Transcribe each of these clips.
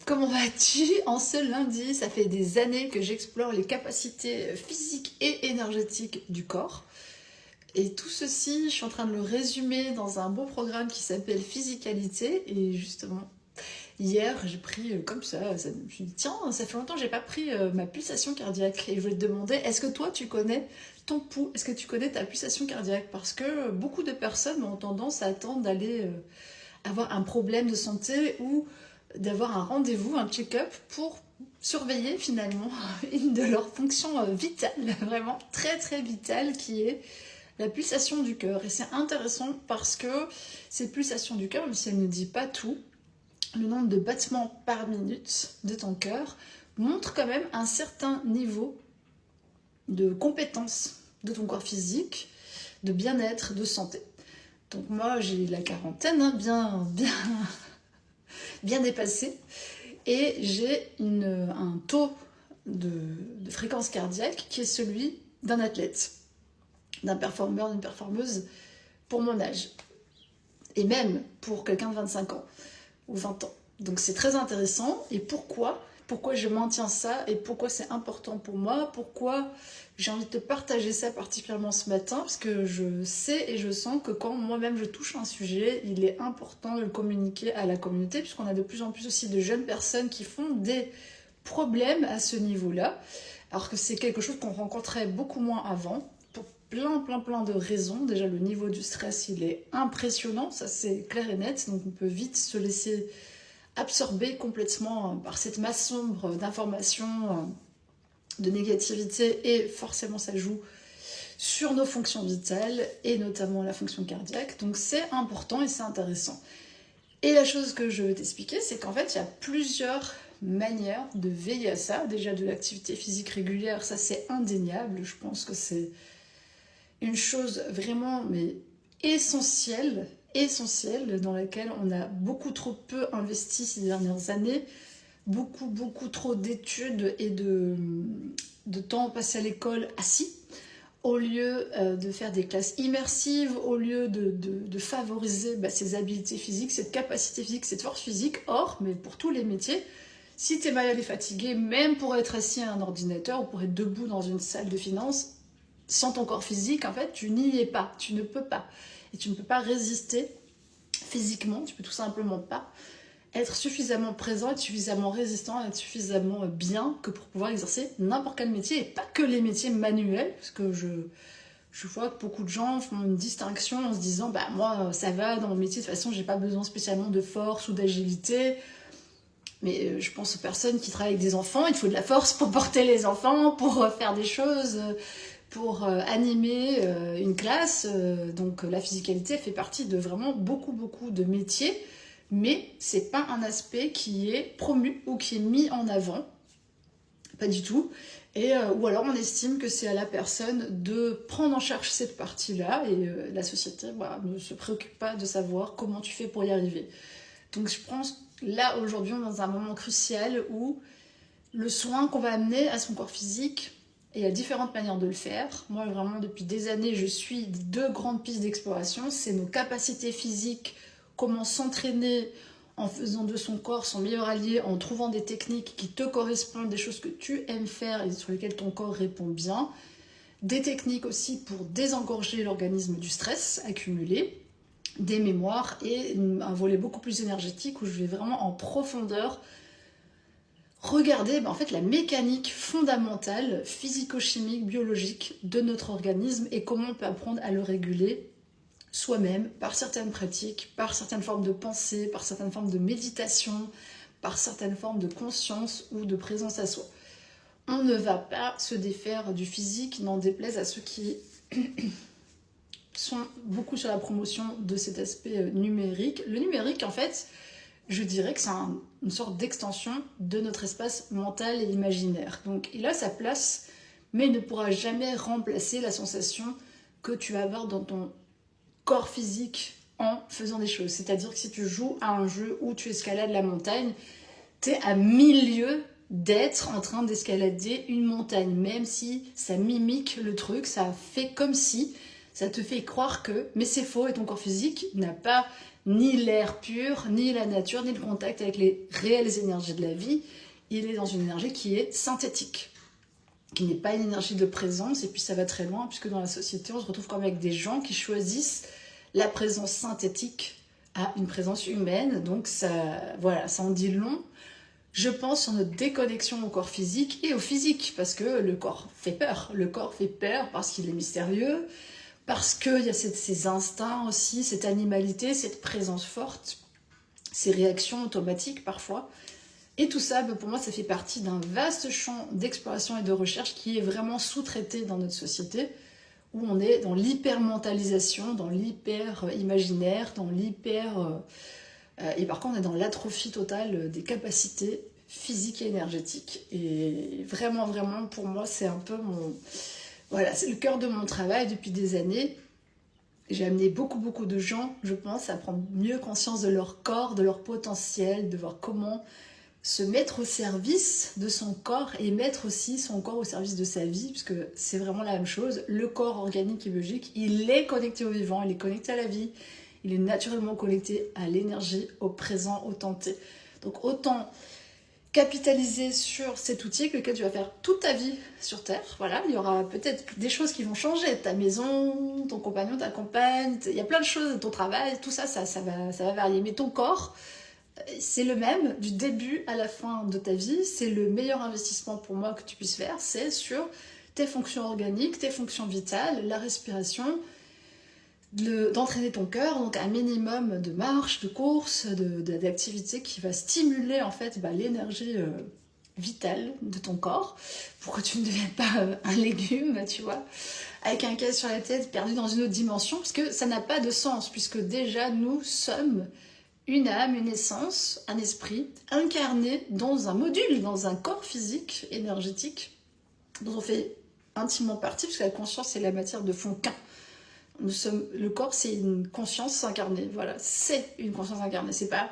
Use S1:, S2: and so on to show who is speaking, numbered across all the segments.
S1: Comment vas-tu en ce lundi? Ça fait des années que j'explore les capacités physiques et énergétiques du corps. Et tout ceci, je suis en train de le résumer dans un beau programme qui s'appelle Physicalité. Et justement, hier, j'ai pris comme ça, je me suis dit, tiens, ça fait longtemps que j'ai pas pris ma pulsation cardiaque. Et je voulais te demander, est-ce que toi, tu connais ton pouls? Est-ce que tu connais ta pulsation cardiaque? Parce que beaucoup de personnes ont tendance à attendre d'aller avoir un problème de santé ou d'avoir un rendez-vous, un check-up pour surveiller finalement une de leurs fonctions vitales, vraiment très très vitale, qui est la pulsation du cœur. Et c'est intéressant parce que ces pulsations du cœur, même si elle ne dit pas tout, le nombre de battements par minute de ton cœur montre quand même un certain niveau de compétence de ton corps physique, de bien-être, de santé. Donc moi j'ai la quarantaine, hein, bien dépassée, et j'ai un taux de fréquence cardiaque qui est celui d'un athlète, d'un performeur, d'une performeuse pour mon âge, et même pour quelqu'un de 25 ans ou 20 ans. Donc c'est très intéressant. Et pourquoi je maintiens ça et pourquoi c'est important pour moi, pourquoi j'ai envie de te partager ça particulièrement ce matin, parce que je sais et je sens que quand moi-même je touche un sujet, il est important de le communiquer à la communauté, puisqu'on a de plus en plus aussi de jeunes personnes qui font des problèmes à ce niveau-là, alors que c'est quelque chose qu'on rencontrait beaucoup moins avant, pour plein de raisons. Déjà, le niveau du stress, il est impressionnant, ça c'est clair et net, donc on peut vite se laisser absorbé complètement par cette masse sombre d'informations, de négativité, et forcément ça joue sur nos fonctions vitales et notamment la fonction cardiaque. Donc c'est important et c'est intéressant. Et la chose que je veux t'expliquer, c'est qu'en fait il y a plusieurs manières de veiller à ça. Déjà, de l'activité physique régulière, ça c'est indéniable. Je pense que c'est une chose vraiment essentielle dans laquelle on a beaucoup trop peu investi ces dernières années, beaucoup trop d'études et de temps passé à l'école assis, au lieu de faire des classes immersives, au lieu de favoriser ces habiletés physiques, cette capacité physique, cette force physique. Or, mais pour tous les métiers, si tu es malade et fatigué, même pour être assis à un ordinateur ou pour être debout dans une salle de finance, sans ton corps physique, en fait, tu n'y es pas, tu ne peux pas. Et tu ne peux pas résister physiquement, tu peux tout simplement pas être suffisamment présent, être suffisamment résistant, être suffisamment bien que pour pouvoir exercer n'importe quel métier, et pas que les métiers manuels, parce que je vois que beaucoup de gens font une distinction en se disant bah moi ça va dans mon métier, de toute façon j'ai pas besoin spécialement de force ou d'agilité. Mais je pense aux personnes qui travaillent avec des enfants, il faut de la force pour porter les enfants, pour faire des choses, pour animer une classe. Donc la physicalité fait partie de vraiment beaucoup de métiers, mais c'est pas un aspect qui est promu ou qui est mis en avant, pas du tout. Et, ou alors on estime que c'est à la personne de prendre en charge cette partie-là, et la société ne se préoccupe pas de savoir comment tu fais pour y arriver. Donc je pense que là aujourd'hui on est dans un moment crucial où le soin qu'on va amener à son corps physique, et il y a différentes manières de le faire. Moi vraiment depuis des années je suis deux grandes pistes d'exploration, c'est nos capacités physiques, comment s'entraîner en faisant de son corps son meilleur allié, en trouvant des techniques qui te correspondent, des choses que tu aimes faire et sur lesquelles ton corps répond bien. Des techniques aussi pour désengorger l'organisme du stress accumulé, des mémoires, et un volet beaucoup plus énergétique où je vais vraiment en profondeur regarder en fait la mécanique fondamentale, physico-chimique, biologique de notre organisme et comment on peut apprendre à le réguler soi-même, par certaines pratiques, par certaines formes de pensée, par certaines formes de méditation, par certaines formes de conscience ou de présence à soi. On ne va pas se défaire du physique, n'en déplaise à ceux qui sont beaucoup sur la promotion de cet aspect numérique. Le numérique, en fait, je dirais que c'est une sorte d'extension de notre espace mental et imaginaire. Donc il a sa place, mais il ne pourra jamais remplacer la sensation que tu vas avoir dans ton corps physique en faisant des choses. C'est-à-dire que si tu joues à un jeu où tu escalades la montagne, t'es à 1000 lieues d'être en train d'escalader une montagne, même si ça mimique le truc, ça fait comme si, ça te fait croire que, mais c'est faux, et ton corps physique n'a pas ni l'air pur, ni la nature, ni le contact avec les réelles énergies de la vie. Il est dans une énergie qui est synthétique, qui n'est pas une énergie de présence, et puis ça va très loin, puisque dans la société, on se retrouve quand même avec des gens qui choisissent la présence synthétique à une présence humaine, donc ça, voilà, ça en dit long, je pense, sur notre déconnexion au corps physique et au physique, parce que le corps fait peur parce qu'il est mystérieux, parce qu'il y a ces instincts aussi, cette animalité, cette présence forte, ces réactions automatiques parfois. Et tout ça, pour moi, ça fait partie d'un vaste champ d'exploration et de recherche qui est vraiment sous-traité dans notre société, où on est dans l'hyper-mentalisation, dans l'hyper-imaginaire, dans l'hyper... et par contre, on est dans l'atrophie totale des capacités physiques et énergétiques. Et vraiment, vraiment, pour moi, c'est un peu mon... Voilà, c'est le cœur de mon travail depuis des années. J'ai amené beaucoup, beaucoup de gens, je pense, à prendre mieux conscience de leur corps, de leur potentiel, de voir comment se mettre au service de son corps et mettre aussi son corps au service de sa vie, puisque c'est vraiment la même chose. Le corps organique et biologique, il est connecté au vivant, il est connecté à la vie, il est naturellement connecté à l'énergie, au présent, au temps T. Donc autant capitaliser sur cet outil avec lequel tu vas faire toute ta vie sur Terre. Voilà, il y aura peut-être des choses qui vont changer, ta maison, ton compagnon, ta compagne, il y a plein de choses, ton travail, tout ça, ça va varier. Mais ton corps, c'est le même du début à la fin de ta vie. C'est le meilleur investissement pour moi que tu puisses faire, c'est sur tes fonctions organiques, tes fonctions vitales, la respiration, d'entraîner ton cœur, donc un minimum de marche, de course, d'activité qui va stimuler en fait l'énergie vitale de ton corps pour que tu ne deviennes pas un légume, tu vois, avec un casque sur la tête perdu dans une autre dimension, parce que ça n'a pas de sens, puisque déjà nous sommes une âme, une essence, un esprit incarné dans un module, dans un corps physique, énergétique, dont on fait intimement partie, puisque la conscience c'est la matière de fond qu'un. Le corps, c'est une conscience incarnée. Voilà, c'est une conscience incarnée. C'est pas.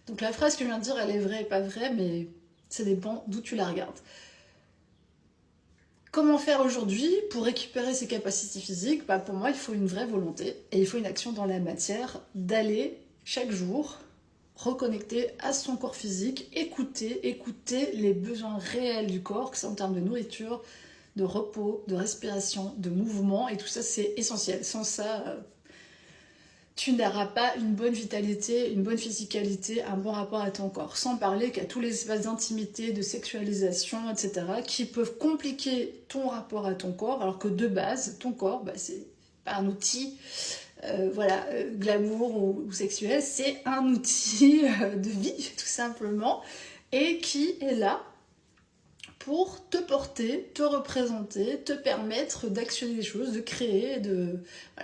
S1: Donc la phrase que je viens de dire, elle est vraie et pas vraie, mais ça dépend d'où tu la regardes. Comment faire aujourd'hui pour récupérer ses capacités physiques ? Pour moi, il faut une vraie volonté et il faut une action dans la matière d'aller chaque jour reconnecter à son corps physique, écouter les besoins réels du corps, que c'est en termes de nourriture, de repos, de respiration, de mouvement, et tout ça c'est essentiel. Sans ça, tu n'auras pas une bonne vitalité, une bonne physicalité, un bon rapport à ton corps. Sans parler qu'à tous les espaces d'intimité, de sexualisation, etc., qui peuvent compliquer ton rapport à ton corps, alors que de base, ton corps, c'est pas un outil glamour ou sexuel, c'est un outil de vie, tout simplement, et qui est là pour te porter, te représenter, te permettre d'actionner des choses, de créer,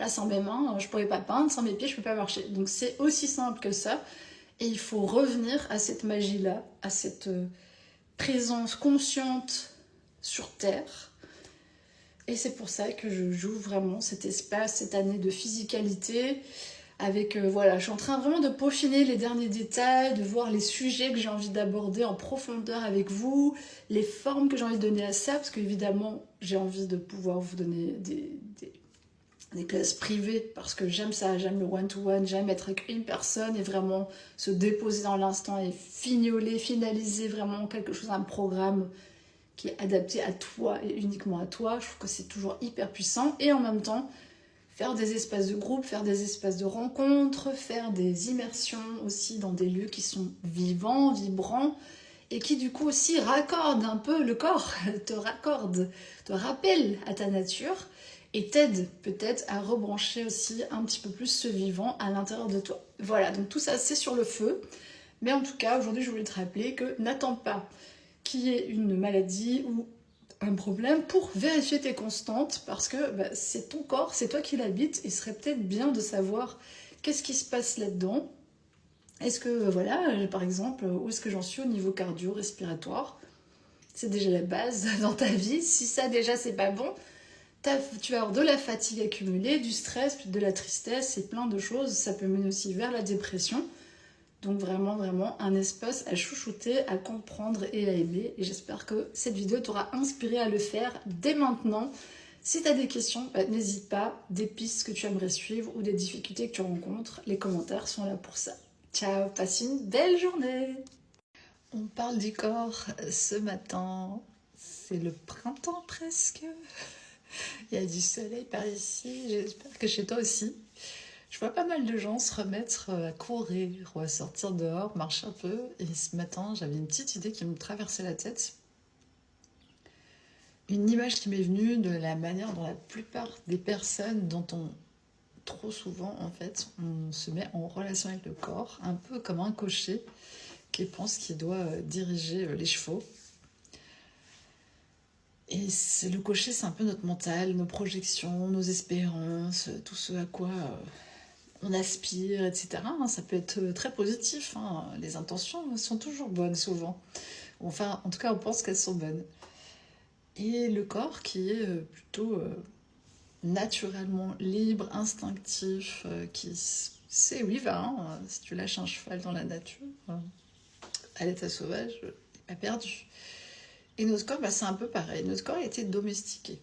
S1: sans mes mains, je pourrais pas peindre, sans mes pieds, je peux pas marcher. Donc c'est aussi simple que ça, et il faut revenir à cette magie-là, à cette présence consciente sur Terre. Et c'est pour ça que je joue vraiment cet espace, cette année de physicalité, avec, je suis en train vraiment de peaufiner les derniers détails, de voir les sujets que j'ai envie d'aborder en profondeur avec vous, les formes que j'ai envie de donner à ça, parce qu'évidemment, j'ai envie de pouvoir vous donner des classes privées, parce que j'aime ça, j'aime le one-to-one, j'aime être avec une personne et vraiment se déposer dans l'instant et finaliser vraiment quelque chose, un programme qui est adapté à toi et uniquement à toi. Je trouve que c'est toujours hyper puissant, et en même temps, faire des espaces de groupe, faire des espaces de rencontres, faire des immersions aussi dans des lieux qui sont vivants, vibrants, et qui du coup aussi raccordent un peu le corps, te rappellent à ta nature, et t'aident peut-être à rebrancher aussi un petit peu plus ce vivant à l'intérieur de toi. Voilà, donc tout ça c'est sur le feu, mais en tout cas aujourd'hui je voulais te rappeler que n'attends pas qu'il y ait une maladie ou un problème pour vérifier tes constantes, parce que c'est ton corps, c'est toi qui l'habites, et il serait peut-être bien de savoir qu'est-ce qui se passe là-dedans. Est-ce que, par exemple, où est-ce que j'en suis au niveau cardio-respiratoire ? C'est déjà la base dans ta vie. Si ça déjà c'est pas bon, tu vas avoir de la fatigue accumulée, du stress, de la tristesse et plein de choses. Ça peut mener aussi vers la dépression. Donc vraiment, vraiment un espace à chouchouter, à comprendre et à aimer. Et j'espère que cette vidéo t'aura inspiré à le faire dès maintenant. Si tu as des questions, n'hésite pas, des pistes que tu aimerais suivre ou des difficultés que tu rencontres, les commentaires sont là pour ça. Ciao, passe une belle journée. On parle du corps ce matin, c'est le printemps presque. Il y a du soleil par ici, j'espère que chez toi aussi. Je vois pas mal de gens se remettre à courir ou à sortir dehors, marcher un peu. Et ce matin, j'avais une petite idée qui me traversait la tête. Une image qui m'est venue de la manière dont la plupart des personnes dont on trop souvent en fait on se met en relation avec le corps, un peu comme un cocher qui pense qu'il doit diriger les chevaux. Et c'est le cocher, c'est un peu notre mental, nos projections, nos espérances, tout ce à quoi on aspire, etc. Ça peut être très positif, hein. Les intentions sont toujours bonnes souvent. Enfin, en tout cas, on pense qu'elles sont bonnes. Et le corps qui est plutôt naturellement libre, instinctif, qui sait où il va. Hein. Si tu lâches un cheval dans la nature, à l'état sauvage, il n'est pas perdu. Et notre corps, c'est un peu pareil. Notre corps a été domestiqué.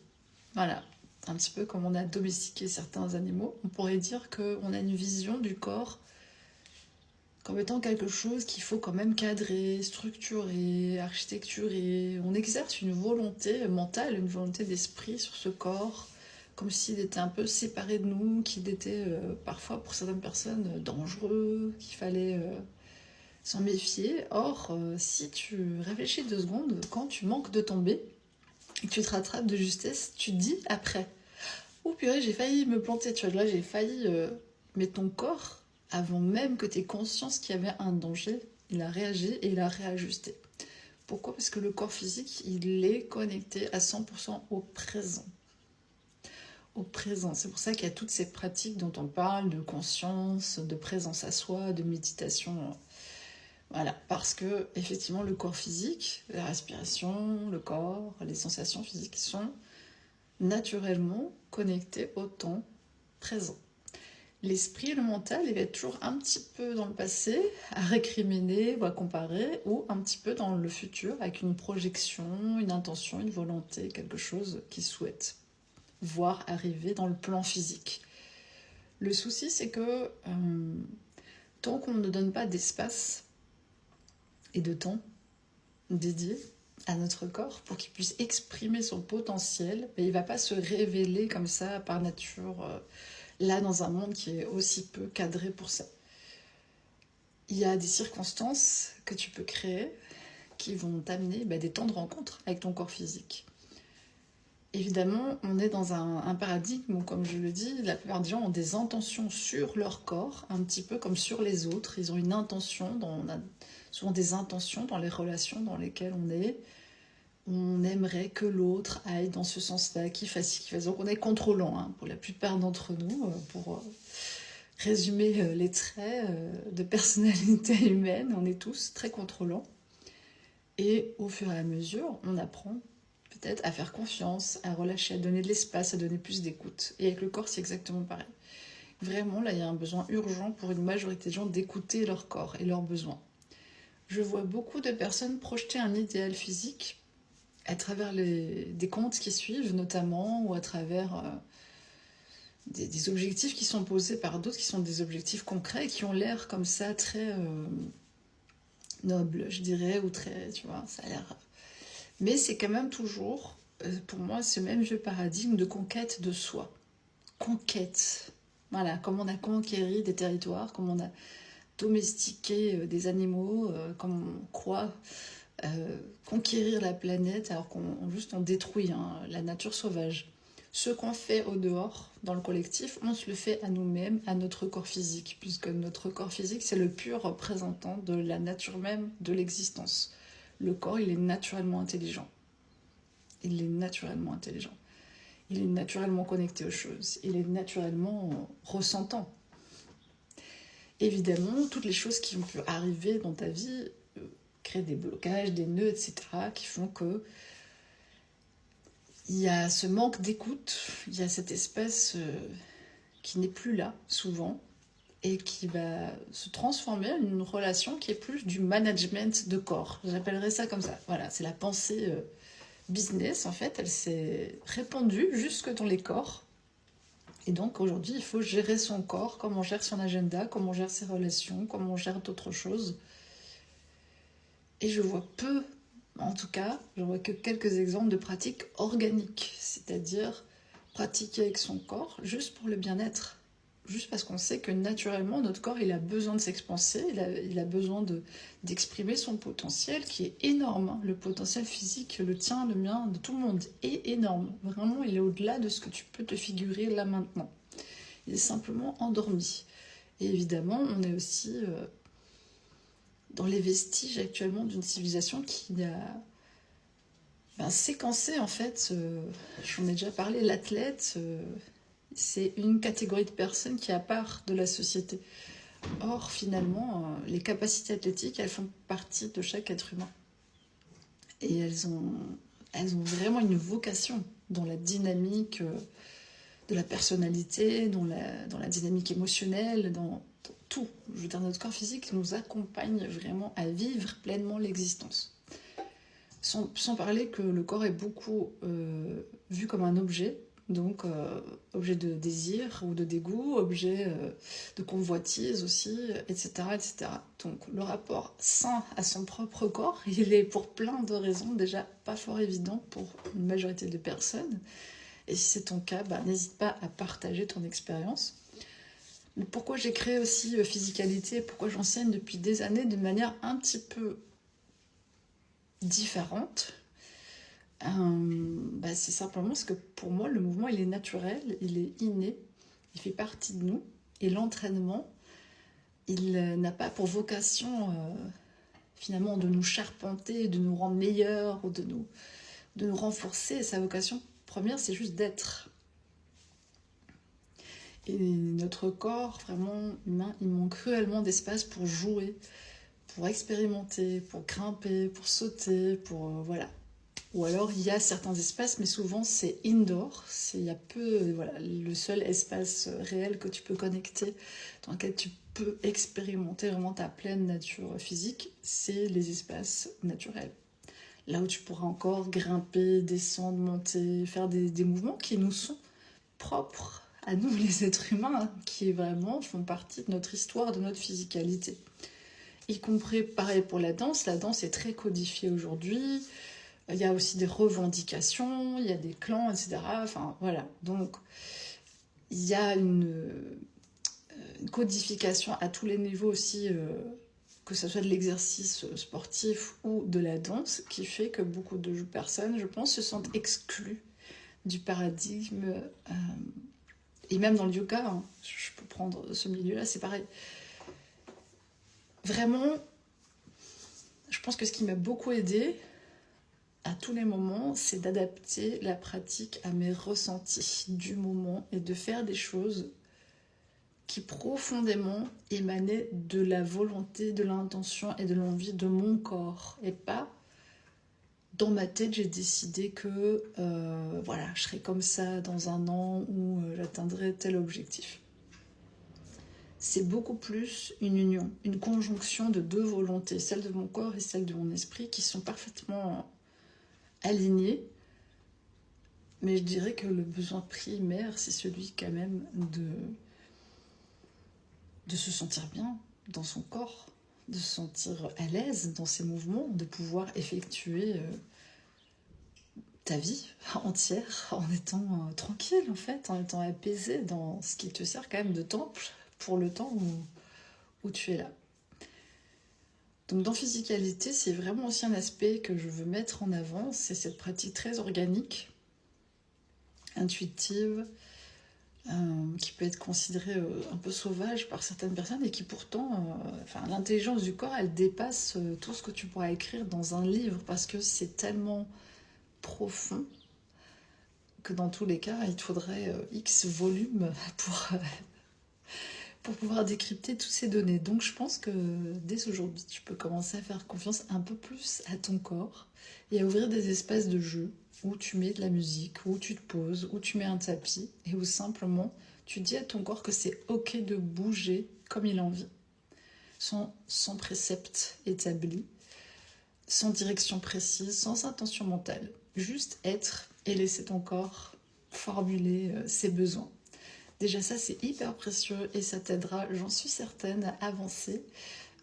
S1: Voilà. Un petit peu comme on a domestiqué certains animaux, on pourrait dire qu'on a une vision du corps comme étant quelque chose qu'il faut quand même cadrer, structurer, architecturer. On exerce une volonté mentale, une volonté d'esprit sur ce corps, comme s'il était un peu séparé de nous, qu'il était parfois pour certaines personnes dangereux, qu'il fallait s'en méfier. Or, si tu réfléchis 2 secondes, quand tu manques de tomber et que tu te rattrapes de justesse, tu te dis après: oh purée, j'ai failli me planter, tu vois, là j'ai failli... Mais ton corps, avant même que tu aies conscience qu'il y avait un danger, il a réagi et il a réajusté. Pourquoi? Parce que le corps physique, il est connecté à 100% au présent. Au présent. C'est pour ça qu'il y a toutes ces pratiques dont on parle, de conscience, de présence à soi, de méditation. Voilà, parce que effectivement le corps physique, la respiration, le corps, les sensations physiques sont naturellement connectés au temps présent. L'esprit, le mental, il va être toujours un petit peu dans le passé, à récriminer ou à comparer, ou un petit peu dans le futur, avec une projection, une intention, une volonté, quelque chose qu'il souhaite voir arriver dans le plan physique. Le souci, c'est que tant qu'on ne donne pas d'espace et de temps dédié à notre corps pour qu'il puisse exprimer son potentiel, il ne va pas se révéler comme ça par nature, là dans un monde qui est aussi peu cadré pour ça. Il y a des circonstances que tu peux créer qui vont t'amener des temps de rencontre avec ton corps physique. Évidemment, on est dans un paradigme où, comme je le dis, la plupart des gens ont des intentions sur leur corps, un petit peu comme sur les autres. Ils ont une intention, on a souvent des intentions dans les relations dans lesquelles on est. On aimerait que l'autre aille dans ce sens-là, qu'il fasse ci, qu'il fasse. Donc on est contrôlant, hein, pour la plupart d'entre nous, pour résumer les traits de personnalité humaine, on est tous très contrôlants. Et au fur et à mesure, on apprend peut-être à faire confiance, à relâcher, à donner de l'espace, à donner plus d'écoute. Et avec le corps, c'est exactement pareil. Vraiment, là, il y a un besoin urgent pour une majorité de gens d'écouter leur corps et leurs besoins. Je vois beaucoup de personnes projeter un idéal physique à travers des comptes qui suivent, notamment, ou à travers des objectifs qui sont posés par d'autres, qui sont des objectifs concrets, et qui ont l'air comme ça très nobles, je dirais, ou très, tu vois, ça a l'air... Mais c'est quand même toujours, pour moi, ce même vieux paradigme de conquête de soi. Conquête. Voilà, comme on a conquéri des territoires, comme on a domestiqué des animaux, comme on croit conquérir la planète, alors qu'on juste on détruit la nature sauvage. Ce qu'on fait au dehors, dans le collectif, on se le fait à nous-mêmes, à notre corps physique, puisque notre corps physique, c'est le pur représentant de la nature même de l'existence. Le corps, il est naturellement intelligent. Il est naturellement intelligent. Il est naturellement connecté aux choses. Il est naturellement ressentant. Évidemment, toutes les choses qui peuvent arriver dans ta vie créent des blocages, des nœuds, etc., qui font que il y a ce manque d'écoute, il y a cette espèce qui n'est plus là, souvent, et qui va se transformer en une relation qui est plus du management de corps. J'appellerais ça comme ça. Voilà, c'est la pensée business, en fait, elle s'est répandue jusque dans les corps. Et donc aujourd'hui, il faut gérer son corps, comment on gère son agenda, comment on gère ses relations, comment on gère d'autres choses. Et je vois peu, en tout cas, je vois que quelques exemples de pratiques organiques, c'est-à-dire pratiquer avec son corps juste pour le bien-être. Juste parce qu'on sait que naturellement, notre corps, il a besoin de s'expanser, il a besoin d'exprimer son potentiel qui est énorme. Hein. Le potentiel physique, le tien, le mien, de tout le monde, est énorme. Vraiment, il est au-delà de ce que tu peux te figurer là maintenant. Il est simplement endormi. Et évidemment, on est aussi dans les vestiges actuellement d'une civilisation qui a séquencé, en fait, j'en ai déjà parlé, l'athlète... c'est une catégorie de personnes qui est à part de la société. Or, finalement, les capacités athlétiques, elles font partie de chaque être humain. Et elles ont vraiment une vocation dans la dynamique de la personnalité, dans la dynamique émotionnelle, dans tout. Je veux dire, notre corps physique nous accompagne vraiment à vivre pleinement l'existence. Sans parler que le corps est beaucoup vu comme un objet, donc objet de désir ou de dégoût, objet de convoitise aussi, etc., etc. Donc le rapport sain à son propre corps, il est pour plein de raisons déjà pas fort évident pour une majorité de personnes. Et si c'est ton cas, n'hésite pas à partager ton expérience. Pourquoi j'ai créé aussi Physicalité, pourquoi j'enseigne depuis des années de manière un petit peu différente, c'est simplement parce que pour moi le mouvement il est naturel, il est inné, il fait partie de nous, et l'entraînement il n'a pas pour vocation finalement de nous charpenter, de nous rendre meilleurs ou de nous renforcer. Sa vocation première c'est juste d'être. Et notre corps vraiment humain, il manque cruellement d'espace pour jouer, pour expérimenter, pour grimper, pour sauter, pour voilà. Ou alors il y a certains espaces, mais souvent c'est indoor, il y a peu, voilà, le seul espace réel que tu peux connecter, dans lequel tu peux expérimenter vraiment ta pleine nature physique, c'est les espaces naturels. Là où tu pourras encore grimper, descendre, monter, faire des mouvements qui nous sont propres à nous les êtres humains, hein, qui vraiment font partie de notre histoire, de notre physicalité. Y compris pareil pour la danse est très codifiée aujourd'hui. Il y a aussi des revendications, il y a des clans, etc. Enfin, voilà. Donc, il y a une codification à tous les niveaux aussi, que ce soit de l'exercice sportif ou de la danse, qui fait que beaucoup de personnes, je pense, se sentent exclues du paradigme. Et même dans le yoga, hein, je peux prendre ce milieu-là, c'est pareil. Vraiment, je pense que ce qui m'a beaucoup aidée, à tous les moments, c'est d'adapter la pratique à mes ressentis du moment et de faire des choses qui profondément émanaient de la volonté, de l'intention et de l'envie de mon corps. Et pas, dans ma tête, j'ai décidé que voilà, je serai comme ça dans un an ou j'atteindrai tel objectif. C'est beaucoup plus une union, une conjonction de deux volontés, celle de mon corps et celle de mon esprit, qui sont parfaitement aligné, mais je dirais que le besoin primaire, c'est celui quand même de se sentir bien dans son corps, de se sentir à l'aise dans ses mouvements, de pouvoir effectuer ta vie entière en étant tranquille en fait, en étant apaisé dans ce qui te sert quand même de temple pour le temps où tu es là. Donc dans Physicalité, c'est vraiment aussi un aspect que je veux mettre en avant, c'est cette pratique très organique, intuitive, qui peut être considérée un peu sauvage par certaines personnes et qui pourtant, l'intelligence du corps, elle dépasse tout ce que tu pourras écrire dans un livre parce que c'est tellement profond que dans tous les cas, il te faudrait X volumes pour pouvoir décrypter toutes ces données. Donc je pense que dès aujourd'hui, tu peux commencer à faire confiance un peu plus à ton corps et à ouvrir des espaces de jeu où tu mets de la musique, où tu te poses, où tu mets un tapis et où simplement tu dis à ton corps que c'est ok de bouger comme il a envie, sans précepte établi. sans direction précise, sans intention mentale. Juste être et laisser ton corps formuler ses besoins. Déjà ça, c'est hyper précieux et ça t'aidera, j'en suis certaine, à avancer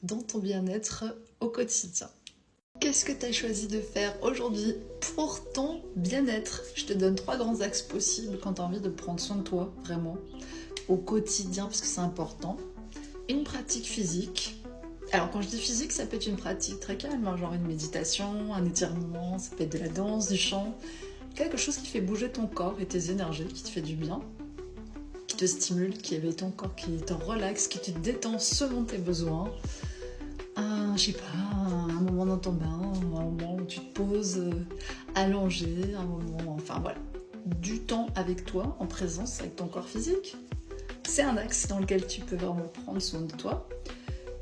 S1: dans ton bien-être au quotidien. Qu'est-ce que tu as choisi de faire aujourd'hui pour ton bien-être? Je te donne 3 grands axes possibles quand tu as envie de prendre soin de toi, vraiment, au quotidien, parce que c'est important. Une pratique physique. Alors quand je dis physique, ça peut être une pratique très calme, hein, genre une méditation, un étirement, ça peut être de la danse, du chant, quelque chose qui fait bouger ton corps et tes énergies, qui te fait du bien, qui te stimule, qui éveille ton corps, qui te relaxe, qui te détend selon tes besoins. Je sais pas, un moment dans ton bain, un moment où tu te poses allongé, un moment, enfin voilà, du temps avec toi, en présence avec ton corps physique. C'est un axe dans lequel tu peux vraiment prendre soin de toi.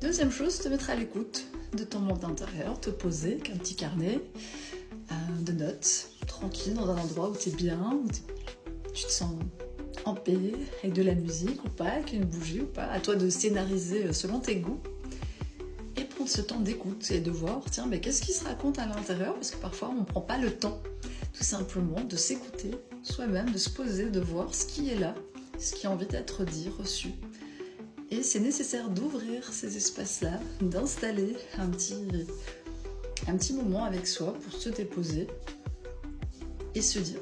S1: Deuxième chose, te mettre à l'écoute de ton monde intérieur, te poser avec un petit carnet de notes, tranquille, dans un endroit où tu es bien, où tu te sens en paix, avec de la musique ou pas, avec une bougie ou pas, à toi de scénariser selon tes goûts. Et prendre ce temps d'écoute et de voir, tiens, mais qu'est-ce qui se raconte à l'intérieur? Parce que parfois, on ne prend pas le temps, tout simplement, de s'écouter soi-même, de se poser, de voir ce qui est là, ce qui a envie d'être dit, reçu. Et c'est nécessaire d'ouvrir ces espaces-là, d'installer un petit moment avec soi pour se déposer et se dire.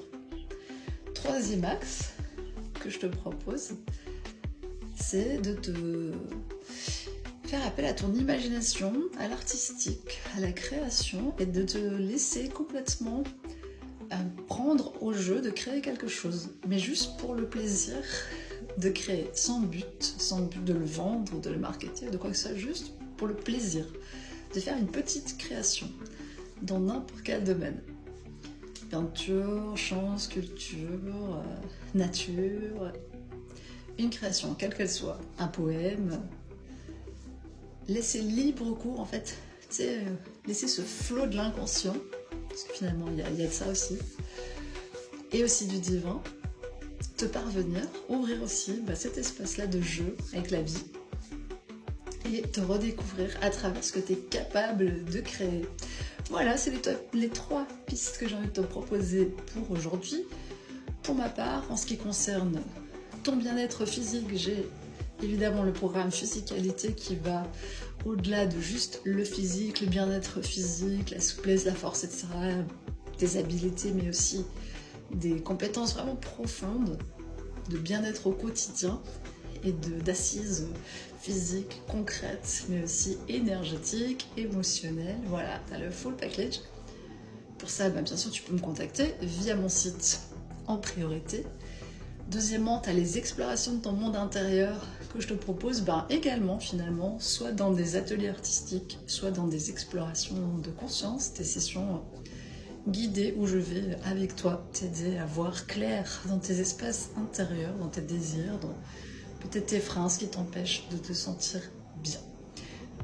S1: Troisième axe que je te propose, c'est de te faire appel à ton imagination, à l'artistique, à la création et de te laisser complètement prendre au jeu de créer quelque chose, mais juste pour le plaisir de créer, sans but de le vendre, de le marketer, de quoi que ce soit, juste pour le plaisir de faire une petite création dans n'importe quel domaine. Peinture, chant, sculpture, nature, une création, quelle qu'elle soit, un poème. Laisser libre cours, en fait, tu sais, laisser ce flot de l'inconscient, parce que finalement, il y a de ça aussi, et aussi du divin, te parvenir, ouvrir aussi cet espace-là de jeu avec la vie, et te redécouvrir à travers ce que tu es capable de créer. Voilà, c'est les 3 pistes que j'ai envie de te proposer pour aujourd'hui. Pour ma part, en ce qui concerne ton bien-être physique, j'ai évidemment le programme Physicalité qui va au-delà de juste le physique, le bien-être physique, la souplesse, la force, etc. Des habiletés, mais aussi des compétences vraiment profondes de bien-être au quotidien et d'assises physiques, concrètes, mais aussi énergétiques, émotionnelles. Voilà, tu as le full package. Pour ça, bien sûr, tu peux me contacter via mon site en priorité. Deuxièmement, tu as les explorations de ton monde intérieur que je te propose également finalement, soit dans des ateliers artistiques, soit dans des explorations de conscience, des sessions guidées où je vais avec toi t'aider à voir clair dans tes espaces intérieurs, dans tes désirs, dans peut-être tes freins, ce qui t'empêche de te sentir bien.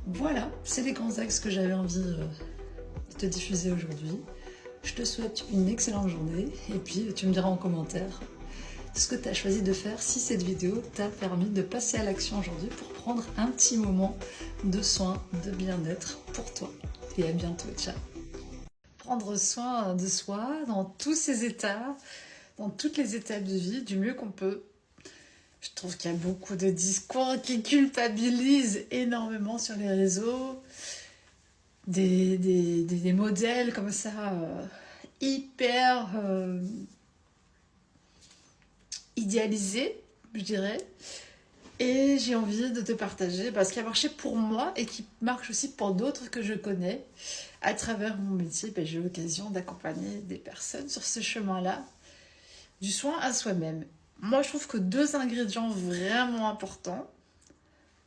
S1: Voilà, c'est les grands axes que j'avais envie de te diffuser aujourd'hui. Je te souhaite une excellente journée et puis tu me diras en commentaire ce que tu as choisi de faire si cette vidéo t'a permis de passer à l'action aujourd'hui pour prendre un petit moment de soin, de bien-être pour toi. Et à bientôt, ciao. Prendre soin de soi dans tous ses états, dans toutes les étapes de vie, du mieux qu'on peut. Je trouve qu'il y a beaucoup de discours qui culpabilisent énormément sur les réseaux. Des modèles comme ça, hyper idéalisés, je dirais. Et j'ai envie de te partager ce qui a marché pour moi et qui marche aussi pour d'autres que je connais. À travers mon métier, j'ai eu l'occasion d'accompagner des personnes sur ce chemin-là, du soin à soi-même. Moi, je trouve que 2 ingrédients vraiment importants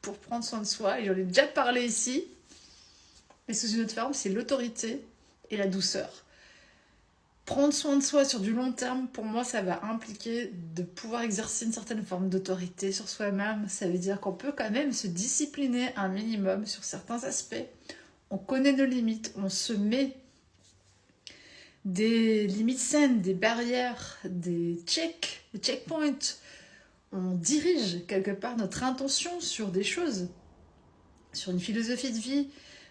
S1: pour prendre soin de soi, et j'en ai déjà parlé ici, mais sous une autre forme, c'est l'autorité et la douceur. Prendre soin de soi sur du long terme, pour moi, ça va impliquer de pouvoir exercer une certaine forme d'autorité sur soi-même. Ça veut dire qu'on peut quand même se discipliner un minimum sur certains aspects. On connaît nos limites, on se met des limites saines, des barrières, des checkpoints. On dirige quelque part notre intention sur des choses, sur une philosophie de vie,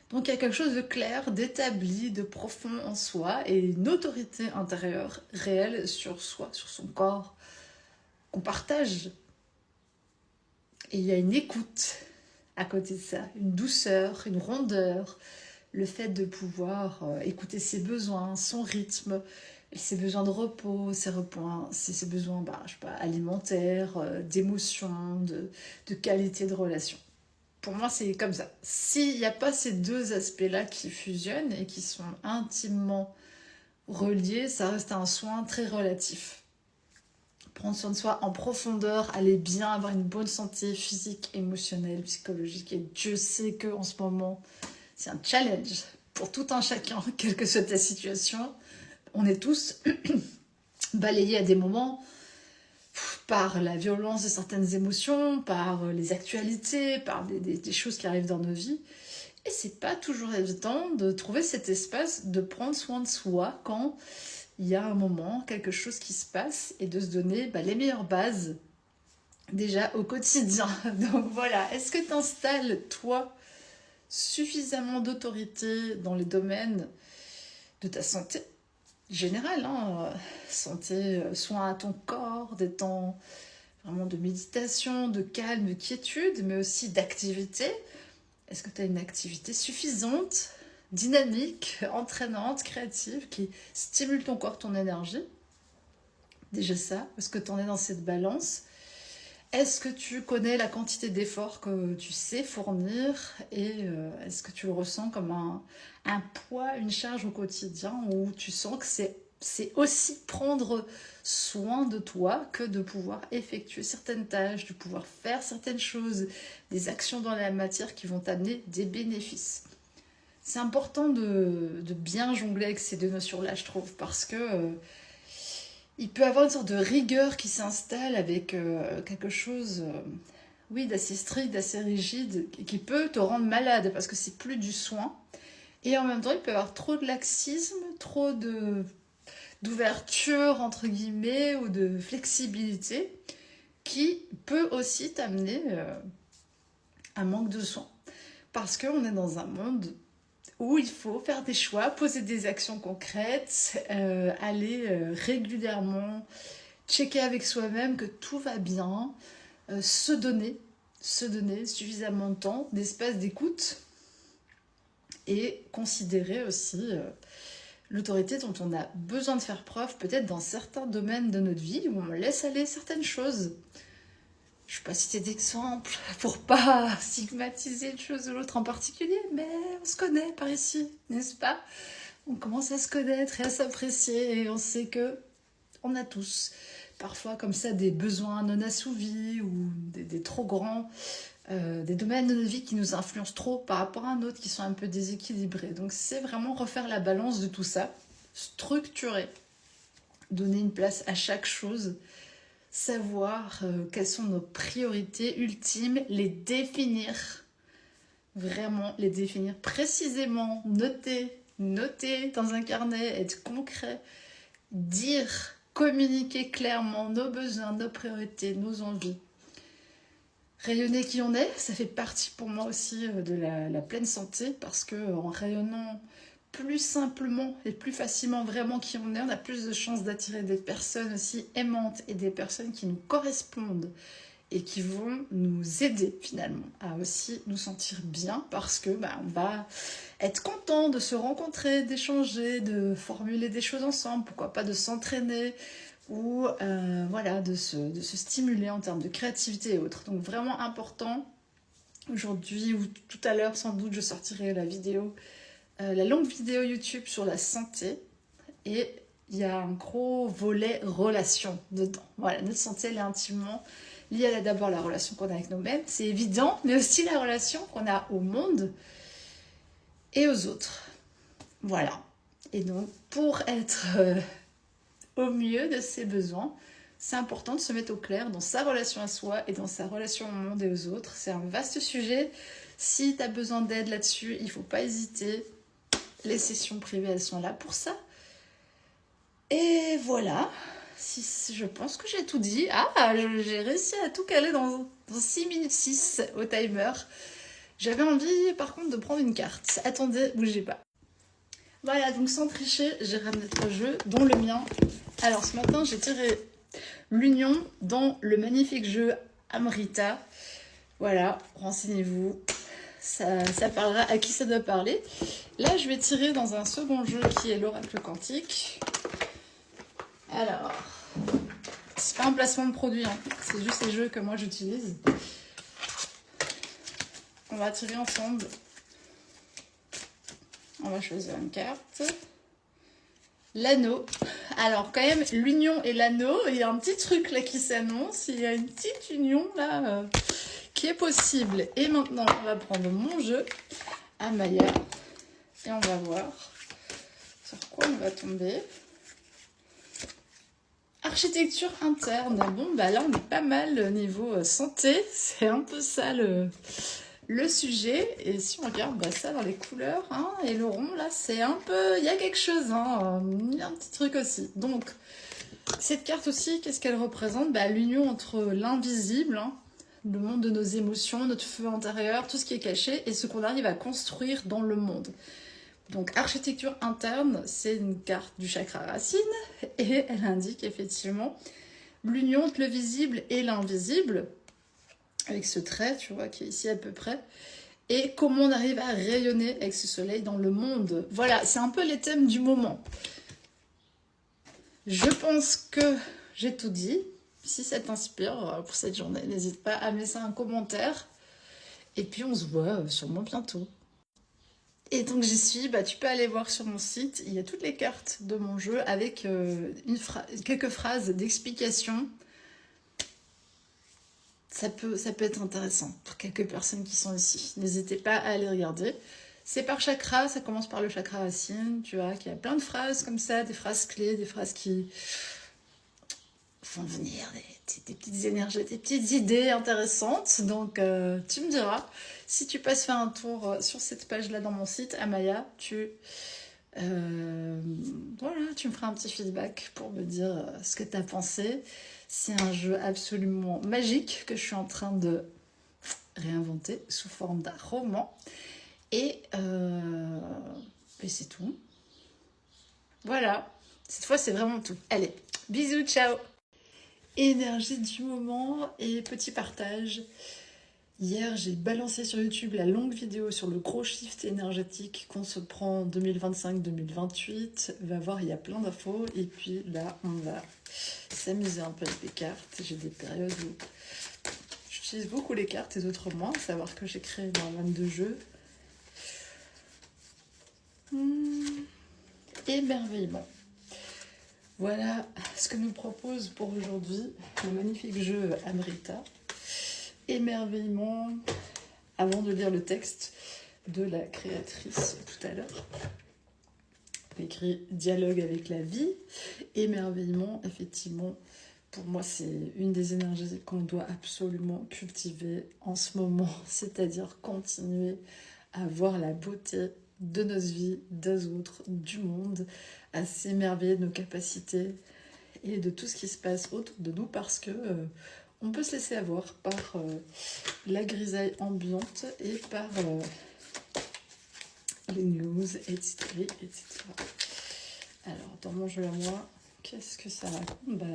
S1: Donc il y a quelque chose de clair, d'établi, de profond en soi et une autorité intérieure réelle sur soi, sur son corps, qu'on partage. Et il y a une écoute à côté de ça, une douceur, une rondeur, le fait de pouvoir écouter ses besoins, son rythme, ses besoins de repos, ses besoins je sais pas, alimentaires, d'émotion, de qualité de relation. Pour moi, c'est comme ça. S'il n'y a pas ces deux aspects-là qui fusionnent et qui sont intimement reliés, ça reste un soin très relatif. Prendre soin de soi en profondeur, aller bien, avoir une bonne santé physique, émotionnelle, psychologique. Et Dieu sait qu'en ce moment, c'est un challenge pour tout un chacun, quelle que soit ta situation. On est tous balayés à des moments par la violence de certaines émotions, par les actualités, par des choses qui arrivent dans nos vies. Et c'est pas toujours évident de trouver cet espace de prendre soin de soi quand il y a un moment, quelque chose qui se passe, et de se donner les meilleures bases déjà au quotidien. Donc voilà, est-ce que tu installes, toi, suffisamment d'autorité dans les domaines de ta santé générale, santé, soin à ton corps, des temps vraiment de méditation, de calme, de quiétude, mais aussi d'activité? Est-ce que tu as une activité suffisante, dynamique, entraînante, créative, qui stimule ton corps, ton énergie? Déjà ça, est-ce que tu en es dans cette balance? Est-ce que tu connais la quantité d'efforts que tu sais fournir et est-ce que tu le ressens comme un poids, une charge au quotidien où tu sens que c'est aussi prendre soin de toi que de pouvoir effectuer certaines tâches, de pouvoir faire certaines choses, des actions dans la matière qui vont t'amener des bénéfices. C'est important de bien jongler avec ces deux notions-là, je trouve, parce que il peut y avoir une sorte de rigueur qui s'installe avec quelque chose d'assez strict, d'assez rigide, et qui peut te rendre malade, parce que c'est plus du soin. Et en même temps, il peut y avoir trop de laxisme, trop d'ouverture, entre guillemets, ou de flexibilité, qui peut aussi t'amener un manque de soin. Parce qu'on est dans un monde où il faut faire des choix, poser des actions concrètes, aller régulièrement checker avec soi-même que tout va bien, se donner suffisamment de temps, d'espace d'écoute et considérer aussi l'autorité dont on a besoin de faire preuve peut-être dans certains domaines de notre vie où on laisse aller certaines choses. Je ne vais pas citer d'exemple pour pas stigmatiser une chose ou l'autre en particulier, mais on se connaît par ici, n'est-ce pas? On commence à se connaître et à s'apprécier et on sait que on a tous parfois comme ça des besoins non assouvis ou des trop grands, des domaines de notre vie qui nous influencent trop par rapport à un autre, qui sont un peu déséquilibrés. Donc c'est vraiment refaire la balance de tout ça, structurer, donner une place à chaque chose, savoir quelles sont nos priorités ultimes, les définir, vraiment les définir précisément, noter dans un carnet, être concret, dire, communiquer clairement nos besoins, nos priorités, nos envies. Rayonner qui on est, ça fait partie pour moi aussi de la pleine santé, parce qu'en rayonnant plus simplement et plus facilement vraiment qui on est, on a plus de chances d'attirer des personnes aussi aimantes et des personnes qui nous correspondent et qui vont nous aider finalement à aussi nous sentir bien, parce que on va être content de se rencontrer, d'échanger, de formuler des choses ensemble, pourquoi pas de s'entraîner ou de se stimuler en termes de créativité et autres. Donc vraiment important, aujourd'hui ou tout à l'heure sans doute je sortirai la longue vidéo YouTube sur la santé, et il y a un gros volet relation dedans. Voilà, notre santé elle est intimement liée à d'abord la relation qu'on a avec nous-mêmes, c'est évident, mais aussi la relation qu'on a au monde et aux autres. Voilà. Et donc, pour être au mieux de ses besoins, c'est important de se mettre au clair dans sa relation à soi et dans sa relation au monde et aux autres. C'est un vaste sujet. Si tu as besoin d'aide là-dessus, il ne faut pas hésiter. Les sessions privées, elles sont là pour ça. Et voilà, je pense que j'ai tout dit. J'ai réussi à tout caler dans 6 minutes 6 au timer. J'avais envie par contre de prendre une carte. Attendez, bougez pas. Voilà, donc sans tricher, j'ai ramené 3 jeux, dont le mien. Alors ce matin, j'ai tiré l'Union dans le magnifique jeu Amrita. Voilà, renseignez-vous, ça parlera à qui ça doit parler. Là, je vais tirer dans un second jeu qui est l'Oracle Quantique. Alors, c'est pas un placement de produit, hein. C'est juste les jeux que moi j'utilise. On va tirer ensemble. On va choisir une carte. L'anneau. Alors quand même, l'union et l'anneau, il y a un petit truc là qui s'annonce. Il y a une petite union là qui est possible. Et maintenant, on va prendre mon jeu, Amaya. Et on va voir sur quoi on va tomber. Architecture interne. Bon, bah là, on est pas mal niveau santé. C'est un peu ça le sujet. Et si on regarde ça dans les couleurs, hein, et le rond, là, c'est un peu... Il y a quelque chose, hein, il y a un petit truc aussi. Donc, cette carte aussi, qu'est-ce qu'elle représente? L'union entre l'invisible, hein, le monde de nos émotions, notre feu intérieur, tout ce qui est caché, et ce qu'on arrive à construire dans le monde. Donc, architecture interne, c'est une carte du chakra racine, et elle indique effectivement l'union entre le visible et l'invisible, avec ce trait, tu vois, qui est ici à peu près, et comment on arrive à rayonner avec ce soleil dans le monde. Voilà, c'est un peu les thèmes du moment. Je pense que j'ai tout dit. Si ça t'inspire pour cette journée, n'hésite pas à me laisser un commentaire, et puis on se voit sûrement bientôt. Et donc j'y suis, tu peux aller voir sur mon site, il y a toutes les cartes de mon jeu avec quelques phrases d'explication. Ça peut être intéressant pour quelques personnes qui sont ici. N'hésitez pas à aller regarder. C'est par chakra, ça commence par le chakra racine, tu vois, qu'il y a plein de phrases comme ça, des phrases clés, des phrases qui font venir des petites énergies, des petites idées intéressantes. Donc tu me diras, si tu passes faire un tour sur cette page-là dans mon site, Amaya, voilà, tu me feras un petit feedback pour me dire ce que tu as pensé. C'est un jeu absolument magique que je suis en train de réinventer sous forme d'un roman. Et c'est tout. Voilà, cette fois c'est vraiment tout. Allez, bisous, ciao. Énergie du moment et petit partage. Hier, j'ai balancé sur YouTube la longue vidéo sur le gros shift énergétique qu'on se prend 2025-2028. Va voir, il y a plein d'infos. Et puis là, on va s'amuser un peu avec les cartes. J'ai des périodes où j'utilise beaucoup les cartes et d'autres moins. À savoir que j'ai créé un 22 jeux. Émerveillement. Voilà ce que nous propose pour aujourd'hui le magnifique jeu Amrita. Émerveillement, avant de lire le texte de la créatrice tout à l'heure. Écrit dialogue avec la vie. Émerveillement, effectivement, pour moi, c'est une des énergies qu'on doit absolument cultiver en ce moment, c'est-à-dire continuer à voir la beauté de nos vies, des autres, du monde, à s'émerveiller de nos capacités et de tout ce qui se passe autour de nous parce que on peut se laisser avoir par la grisaille ambiante et par les news, etc., etc. Alors, dans mon jeu à moi, qu'est-ce que ça raconte?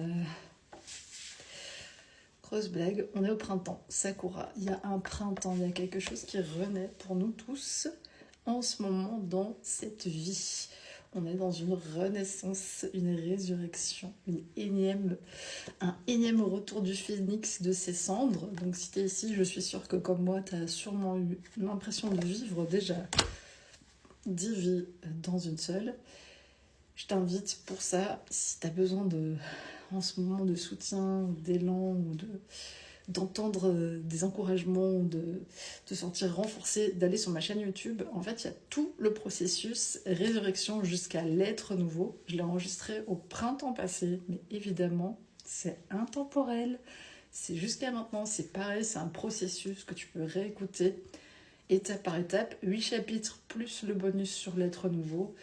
S1: Grosse blague, on est au printemps, Sakura. Il y a un printemps, il y a quelque chose qui renaît pour nous tous en ce moment dans cette vie. On est dans une renaissance, une résurrection, un énième retour du phénix de ses cendres. Donc si tu es ici, je suis sûre que comme moi, tu as sûrement eu l'impression de vivre déjà 10 vies dans une seule. Je t'invite pour ça, si tu as besoin en ce moment de soutien, d'élan, ou d'entendre des encouragements, de te sentir renforcé, d'aller sur ma chaîne YouTube. En fait, il y a tout le processus résurrection jusqu'à l'être nouveau. Je l'ai enregistré au printemps passé, mais évidemment, c'est intemporel. C'est jusqu'à maintenant, c'est pareil, c'est un processus que tu peux réécouter étape par étape. 8 chapitres plus le bonus sur l'être nouveau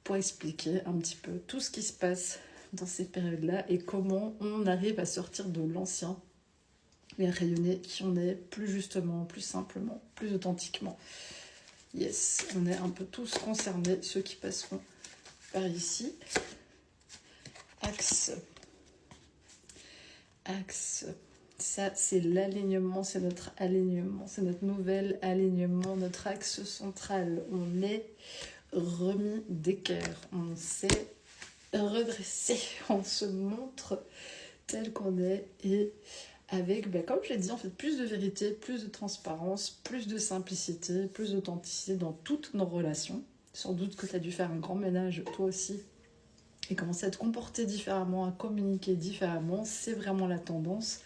S1: pour expliquer un petit peu tout ce qui se passe dans ces périodes-là et comment on arrive à sortir de l'ancien et à rayonner qui on est plus justement, plus simplement, plus authentiquement. Yes, on est un peu tous concernés, ceux qui passeront par ici. Axe. Axe. Ça, c'est l'alignement, c'est notre alignement, c'est notre nouvel alignement, notre axe central. On est remis d'équerre, on s'est redressé, on se montre tel qu'on est et avec, comme je l'ai dit, en fait, plus de vérité, plus de transparence, plus de simplicité, plus d'authenticité dans toutes nos relations. Sans doute que tu as dû faire un grand ménage, toi aussi, et commencer à te comporter différemment, à communiquer différemment. C'est vraiment la tendance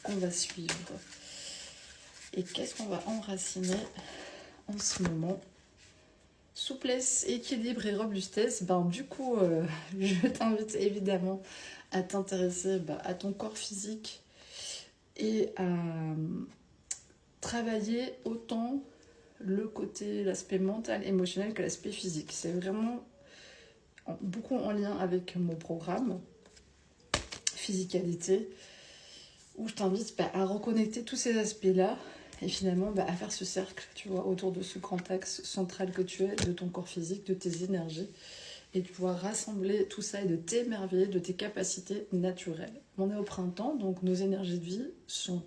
S1: qu'on va suivre. Et qu'est-ce qu'on va enraciner en ce moment? Souplesse, équilibre et robustesse. Du coup, je t'invite évidemment à t'intéresser à ton corps physique et à travailler autant le côté, l'aspect mental, émotionnel que l'aspect physique. C'est vraiment beaucoup en lien avec mon programme Physicalité, où je t'invite à reconnecter tous ces aspects-là et finalement à faire ce cercle, tu vois, autour de ce grand axe central que tu es, de ton corps physique, de tes énergies, et de pouvoir rassembler tout ça et de t'émerveiller de tes capacités naturelles. On est au printemps, donc nos énergies de vie sont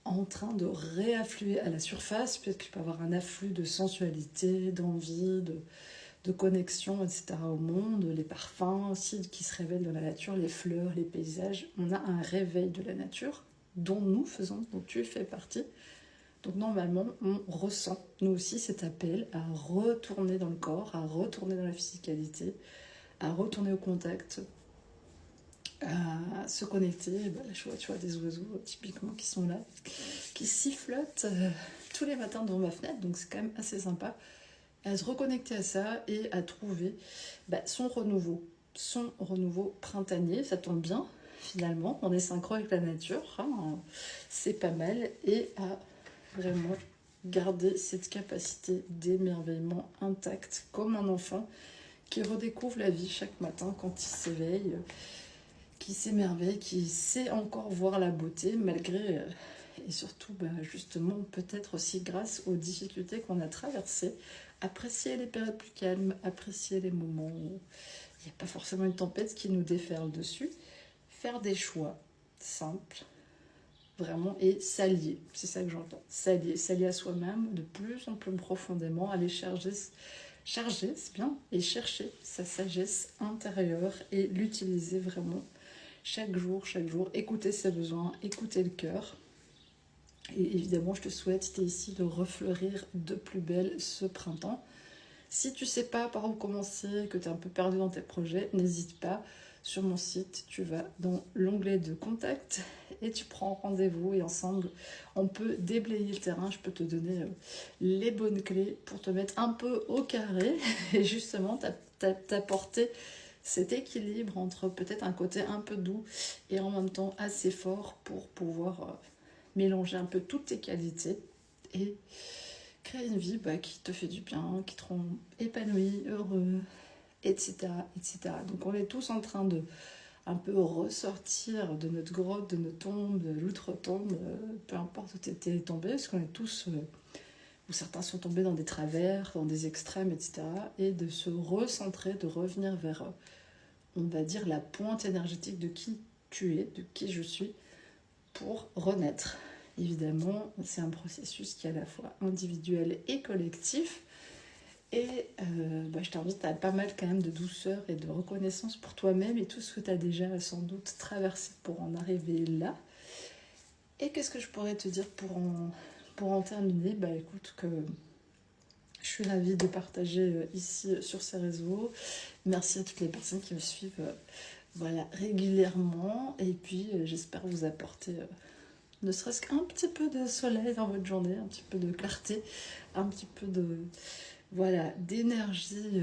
S1: en train de réaffluer à la surface. Peut-être qu'il peut y avoir un afflux de sensualité, d'envie, de connexion, etc. au monde, les parfums aussi qui se révèlent dans la nature, les fleurs, les paysages. On a un réveil de la nature dont nous faisons, dont tu fais partie. Donc normalement, on ressent, nous aussi, cet appel à retourner dans le corps, à retourner dans la physicalité, à retourner au contact, à se connecter. Là, je vois, tu vois, des oiseaux typiquement qui sont là, qui sifflotent tous les matins devant ma fenêtre, donc c'est quand même assez sympa. À se reconnecter à ça et à trouver son renouveau printanier. Ça tombe bien, finalement, on est synchro avec la nature, hein, c'est pas mal, et à vraiment garder cette capacité d'émerveillement intacte, comme un enfant qui redécouvre la vie chaque matin quand il s'éveille, qui s'émerveille, qui sait encore voir la beauté malgré... et surtout, justement, peut-être aussi grâce aux difficultés qu'on a traversées, apprécier les périodes plus calmes, apprécier les moments où il n'y a pas forcément une tempête qui nous déferle dessus, faire des choix simples, vraiment, et s'allier, c'est ça que j'entends, s'allier à soi-même de plus en plus profondément, aller charger, c'est bien, et chercher sa sagesse intérieure et l'utiliser vraiment chaque jour, écouter ses besoins, écouter le cœur. Et évidemment, je te souhaite, tu es ici, de refleurir de plus belle ce printemps. Si tu ne sais pas par où commencer, que tu es un peu perdu dans tes projets, n'hésite pas. Sur mon site, tu vas dans l'onglet de contact et tu prends rendez-vous et ensemble, on peut déblayer le terrain. Je peux te donner les bonnes clés pour te mettre un peu au carré et justement t'apporter cet équilibre entre peut-être un côté un peu doux et en même temps assez fort pour pouvoir mélanger un peu toutes tes qualités et créer une vie qui te fait du bien, qui te rend épanoui, heureux, etc., etc. Donc on est tous en train de un peu ressortir de notre grotte, de notre tombe, de l'outre-tombe, peu importe où tu étais tombé, parce qu'on est tous, ou certains sont tombés dans des travers, dans des extrêmes, etc. Et de se recentrer, de revenir vers, on va dire, la pointe énergétique de qui tu es, de qui je suis, pour renaître. Évidemment, c'est un processus qui est à la fois individuel et collectif. Et je t'invite à pas mal quand même de douceur et de reconnaissance pour toi-même et tout ce que tu as déjà sans doute traversé pour en arriver là. Et qu'est-ce que je pourrais te dire pour en terminer? Écoute, que je suis ravie de partager ici sur ces réseaux. Merci à toutes les personnes qui me suivent régulièrement. Et puis, j'espère vous apporter... ne serait-ce qu'un petit peu de soleil dans votre journée, un petit peu de clarté, un petit peu d'énergie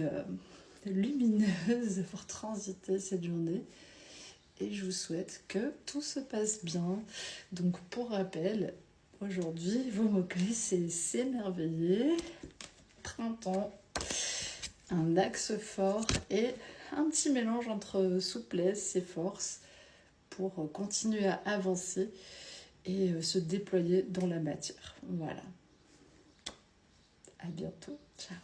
S1: lumineuse pour transiter cette journée. Et je vous souhaite que tout se passe bien. Donc pour rappel, aujourd'hui, vos mots-clés, c'est s'émerveiller, printemps, un axe fort et un petit mélange entre souplesse et force pour continuer à avancer et se déployer dans la matière. Voilà. À bientôt. Ciao.